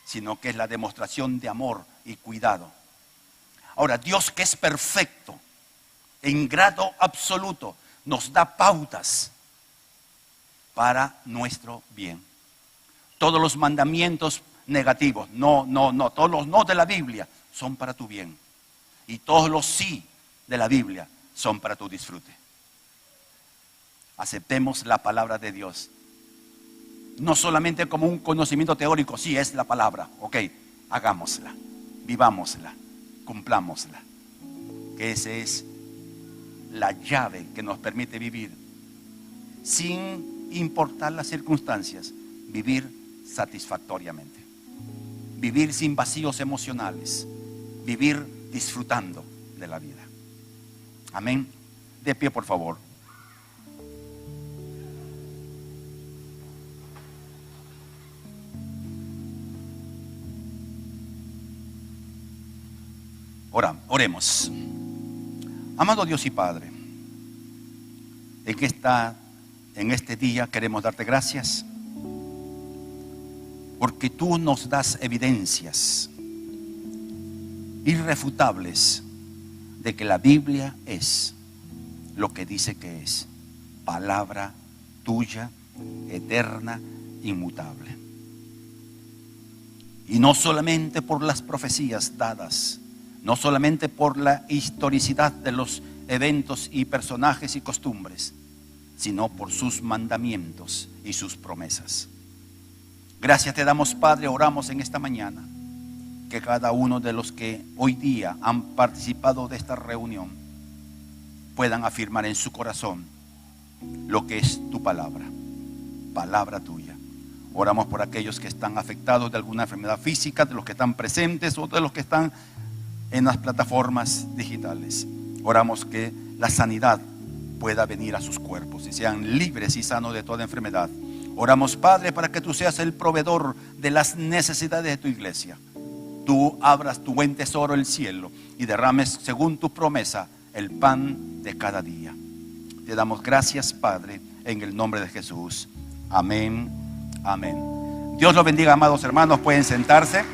sino que es la demostración de amor y cuidado. Ahora, Dios, que es perfecto, en grado absoluto, nos da pautas para nuestro bien. Todos los mandamientos negativos, no, todos los no de la Biblia son para tu bien. Y todos los sí de la Biblia son para tu disfrute. Aceptemos la palabra de Dios. No solamente como un conocimiento teórico, sí es la palabra, ok, hagámosla, vivámosla, cumplámosla. Que esa es la llave que nos permite vivir, sin importar las circunstancias, vivir satisfactoriamente. Vivir sin vacíos emocionales, vivir disfrutando de la vida. Amén. De pie, por favor. Oremos. Amado Dios y Padre, en este día queremos darte gracias porque tú nos das evidencias irrefutables de que la Biblia es lo que dice que es: palabra tuya, eterna, inmutable. Y no solamente por las profecías dadas, no solamente por la historicidad de los eventos y personajes y costumbres, sino por sus mandamientos y sus promesas. Gracias te damos, Padre. Oramos en esta mañana que cada uno de los que hoy día han participado de esta reunión puedan afirmar en su corazón lo que es tu palabra, palabra tuya. Oramos por aquellos que están afectados de alguna enfermedad física, de los que están presentes o de los que están en las plataformas digitales. Oramos que la sanidad pueda venir a sus cuerpos y sean libres y sanos de toda enfermedad. Oramos, Padre, para que tú seas el proveedor de las necesidades de tu iglesia. Tú abras tu buen tesoro, el cielo, y derrames según tu promesa el pan de cada día. Te damos gracias, Padre, en el nombre de Jesús. Amén, amén. Dios los bendiga, amados hermanos. Pueden sentarse.